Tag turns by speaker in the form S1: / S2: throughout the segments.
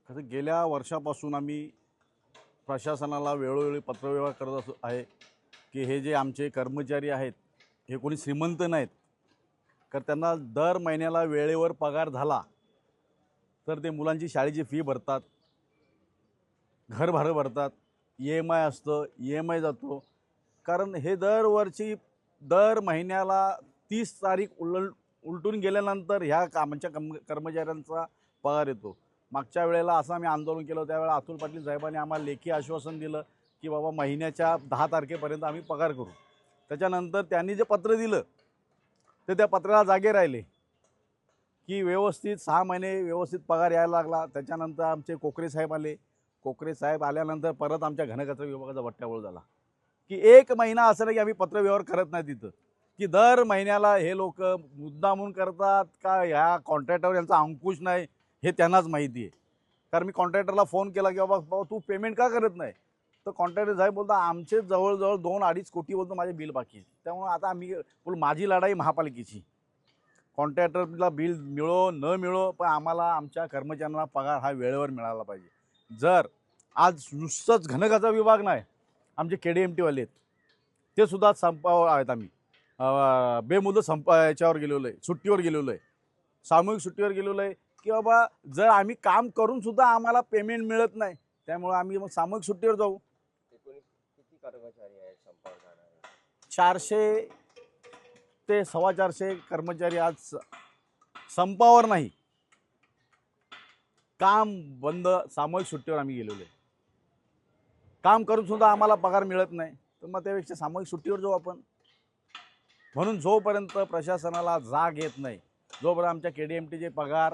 S1: कसं गेल्या वर्षापासून आम्ही प्रशासनाला वेळोवेळी पत्रव्यवहार करत आहे की हे जे आमचे कर्मचारी आहेत हे कोणी श्रीमंत नाहीत, तर त्यांना दर महिन्याला वेळेवर पगार झाला तर ते मुलांची शाळेची फी भरतात, घर भाडं भरतात, EMI असतं, EMI जातो. कारण हे दरवर्षी दर महिन्याला 30 तारीख उलटून गेल्यानंतर ह्या कामाच्या कर्मचाऱ्यांचा पगार येतो. मागच्या वेळेला असं आम्ही आंदोलन केलं, त्यावेळेला अतुल पाटील साहेबांनी आम्हाला लेखी आश्वासन दिलं की बाबा महिन्याच्या 10 तारखेपर्यंत आम्ही पगार करू. त्याच्यानंतर त्यांनी जे पत्र दिलं ते त्या पत्राला जागे राहिले की व्यवस्थित 6 महिने व्यवस्थित पगार यायला लागला. त्याच्यानंतर आमचे कोकरे साहेब आले. कोकरे साहेब आल्यानंतर परत आमच्या घनकचरा विभागाचा बट्ट्याबोळ झाला की 1 महिना असं नाही की आम्ही पत्रव्यवहार करत नाही तिथं, की दर महिन्याला हे लोक मुद्दामून करतात का ह्या कॉन्ट्रॅक्टवर यांचा अंकुश नाही हे त्यांनाच माहिती आहे. कारण मी कॉन्ट्रॅक्टरला फोन केला की बाबा तू पेमेंट का करत नाही, तर कॉन्ट्रॅक्टर साहेब बोलता आमचे जवळजवळ 2-2.5 कोटी बोलतो माझे बिल बाकी आहे. त्यामुळे आता आम्ही माझी लढाई महापालिकेची, कॉन्ट्रॅक्टरला बिल मिळो न मिळो पण आम्हाला आमच्या कर्मचाऱ्यांना पगार हा वेळेवर मिळाला पाहिजे. जर आज नुसतंच घनकचरा विभाग नाही, आमचे KDMTवाले आहेत ते सुद्धा संपावर आहेत. आम्ही बेमुदत याच्यावर गेलेलो आहे, सुट्टीवर गेलेलो आहे, सामूहिक सुट्टीवर गेलेलो आहे की बाबा जर आम्ही काम करून सुद्धा आम्हाला पेमेंट मिळत नाही, त्यामुळे आम्ही मग सामूहिक सुट्टीवर जाऊ.
S2: किती कर्मचारी आहेत संपावर जाणारे?
S1: 400 ते 450 कर्मचारी आज संपावर नाही, काम बंद सामूहिक सुट्टीवर आम्ही गेलेलो आहे. काम करून सुद्धा आम्हाला पगार मिळत नाही, तर मग त्यापेक्षा सामूहिक सुट्टीवर जाऊ आपण. म्हणून जोपर्यंत प्रशासनाला जाग येत नाही, जोपर्यंत आमच्या KDMTचे पगार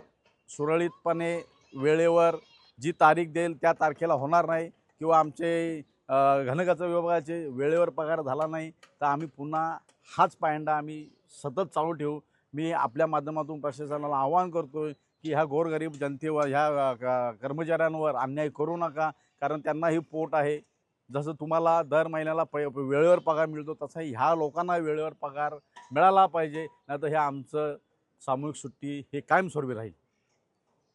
S1: सुरळीतपणे वेळेवर जी तारीख देईल त्या तारखेला होणार नाही किंवा आमचे घनकचरा विभागाचे वेळेवर पगार झाला नाही तर आम्ही पुन्हा हाच पायंडा आम्ही सतत चालू ठेवू. मी आपल्या माध्यमातून प्रशासनाला आवाहन करतो की ह्या गोरगरीब जनतेवर, ह्या कर्मचाऱ्यांवर अन्याय करू नका, कारण त्यांनाही पोट आहे. जसं तुम्हाला दर महिन्याला वेळेवर पगार मिळतो तसाही ह्या लोकांना वेळेवर पगार मिळाला पाहिजे, नाहीतर हे आमचं सामूहिक सुट्टी हे कायमस्वरूपी राहील.